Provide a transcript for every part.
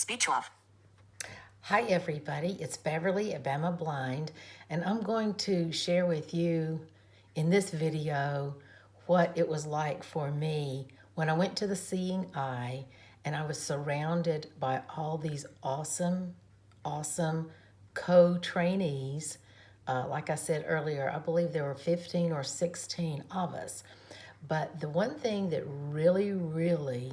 Speech off. Hi everybody, it's Beverly at Bama Blind, and I'm going to share with you in this video what it was like for me when I went to the Seeing Eye and I was surrounded by all these awesome co-trainees. Like I said earlier, I believe there were 15 or 16 of us. But the one thing that really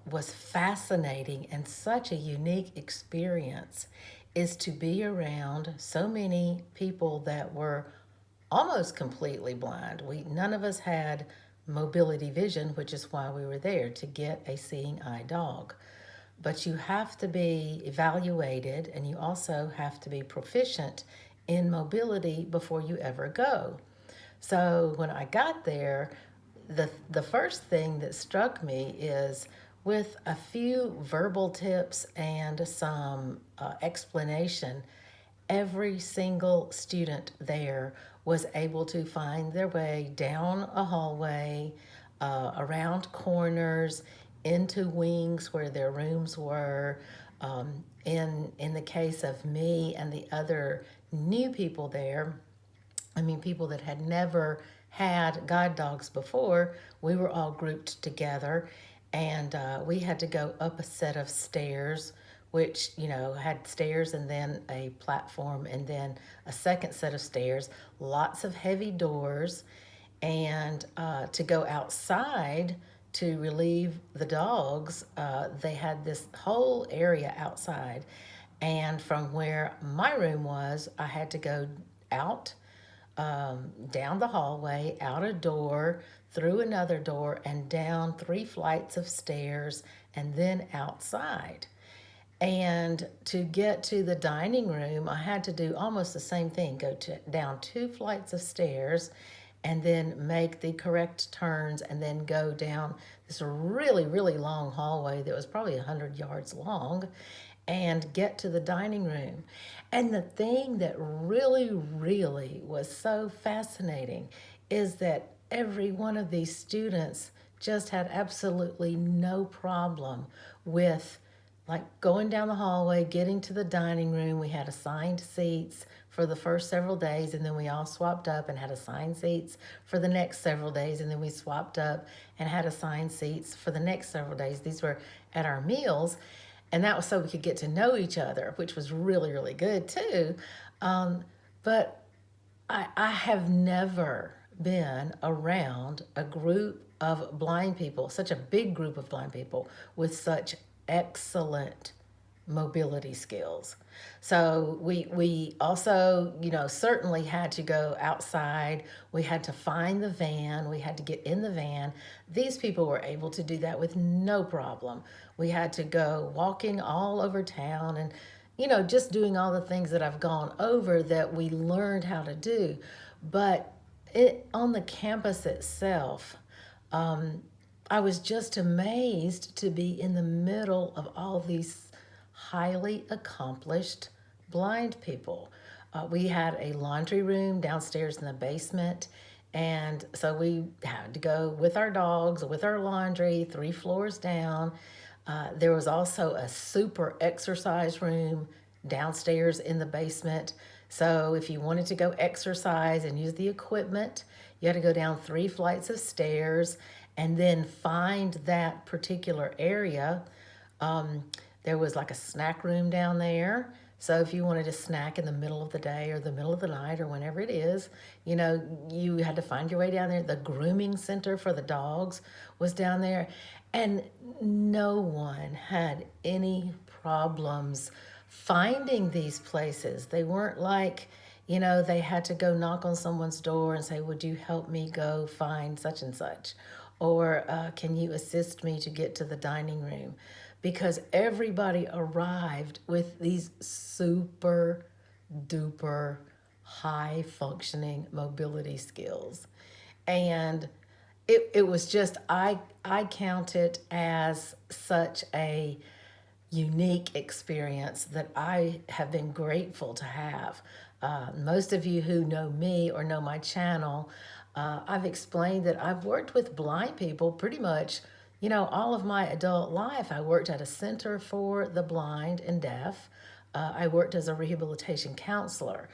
was fascinating and such a unique experience is to be around so many people that were almost completely blind. None of us had mobility vision, which is why we were there to get a seeing eye dog. But you have to be evaluated and you also have to be proficient in mobility before you ever go. So when I got there, the first thing that struck me is with a few verbal tips and some explanation, every single student there was able to find their way down a hallway, around corners, into wings where their rooms were. In the case of me and the other new people there, I mean, people that had never had guide dogs before, we were all grouped together and we had to go up a set of stairs, which, had stairs and then a platform and then a second set of stairs, lots of heavy doors. And to go outside to relieve the dogs, they had this whole area outside. And from where my room was, I had to go out, down the hallway, out a door, through another door, and down 3 flights of stairs, and then outside. And to get to the dining room, I had to do almost the same thing, down 2 flights of stairs, and then make the correct turns, and then go down this really long hallway that was probably 100 yards long, and get to the dining room. And the thing that really was so fascinating is that every one of these students just had absolutely no problem with like going down the hallway, getting to the dining room. We had assigned seats for the first several days, and then we all swapped up and had assigned seats for the next several days, and then we swapped up and had assigned seats for the next several days. These were at our meals, and that was so we could get to know each other, which was really good too. But I have never been around a group of blind people, such a big group of blind people with such excellent mobility skills. So we also, certainly had to go outside. We had to find the van. We had to get in the van. These people were able to do that with no problem. We had to go walking all over town and, just doing all the things that I've gone over that we learned how to do. But on the campus itself, I was just amazed to be in the middle of all these highly accomplished blind people. We had a laundry room downstairs in the basement, and so we had to go with our dogs, with our laundry, 3 floors down. There was also a super exercise room downstairs in the basement. So if you wanted to go exercise and use the equipment, you had to go down 3 flights of stairs and then find that particular area. There was like a snack room down there. So if you wanted to snack in the middle of the day or the middle of the night or whenever it is, you had to find your way down there. The grooming center for the dogs was down there. And no one had any problems finding these places. They weren't like, they had to go knock on someone's door and say, would you help me go find such and such? Or can you assist me to get to the dining room? Because everybody arrived with these super duper high functioning mobility skills. And it was just, I count it as such a unique experience that I have been grateful to have. Most of you who know me or know my channel, I've explained that I've worked with blind people pretty much You know, all of my adult life, I worked at a center for the blind and deaf. I worked as a rehabilitation counselor,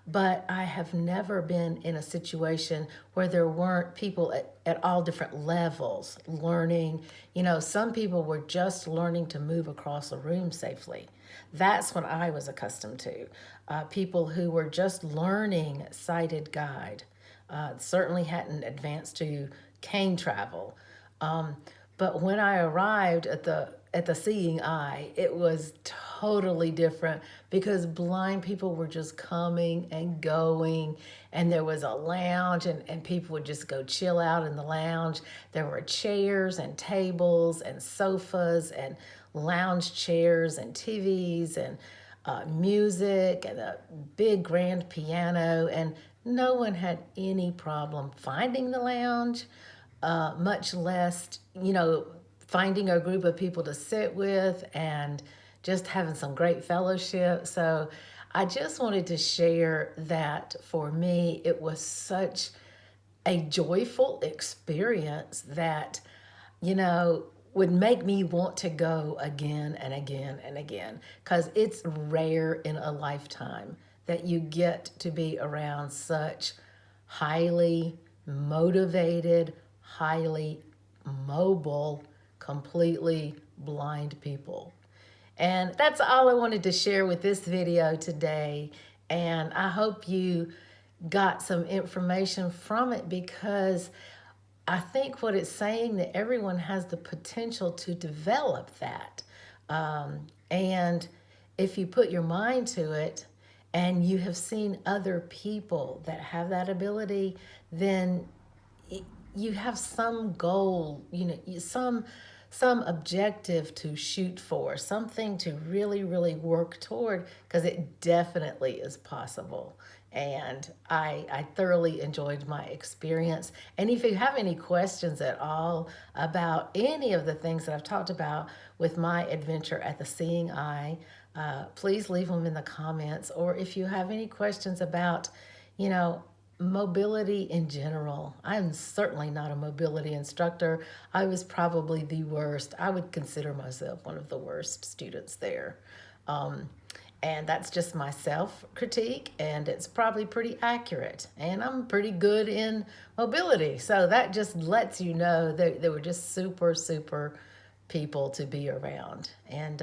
but I have never been in a situation where there weren't people at all different levels learning. You know, some people were just learning to move across a room safely. That's what I was accustomed to. People who were just learning sighted guide. Certainly hadn't advanced to cane travel. Um, but when I arrived at the Seeing Eye, it was totally different because blind people were just coming and going, and there was a lounge, and people would just go chill out in the lounge. There were chairs and tables and sofas and lounge chairs and TVs and music and a big grand piano, and no one had any problem finding the lounge, much less, you know, finding a group of people to sit with and just having some great fellowship. So I just wanted to share that for me, it was such a joyful experience that, you know, would make me want to go again and again and again, because it's rare in a lifetime that you get to be around such highly motivated, highly mobile, completely blind people. And that's all I wanted to share with this video today. And I hope you got some information from it, because I think what it's saying that everyone has the potential to develop that. And if you put your mind to it and you have seen other people that have that ability, then you have some goal, you know, some objective to shoot for, something to really, really work toward, because it definitely is possible. And I thoroughly enjoyed my experience. And if you have any questions at all about any of the things that I've talked about with my adventure at the Seeing Eye, please leave them in the comments. Or if you have any questions about, you know, mobility in general. I'm certainly not a mobility instructor. I was probably the worst. I would consider myself one of the worst students there. Um, and that's just my self critique, and it's probably pretty accurate. And I'm pretty good in mobility. So that just lets you know that they were just super, super people to be around. And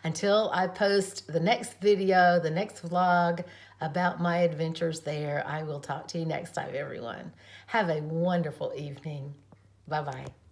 until I post the next video, the next vlog about my adventures there, I will talk to you next time, everyone. Have a wonderful evening. Bye-bye.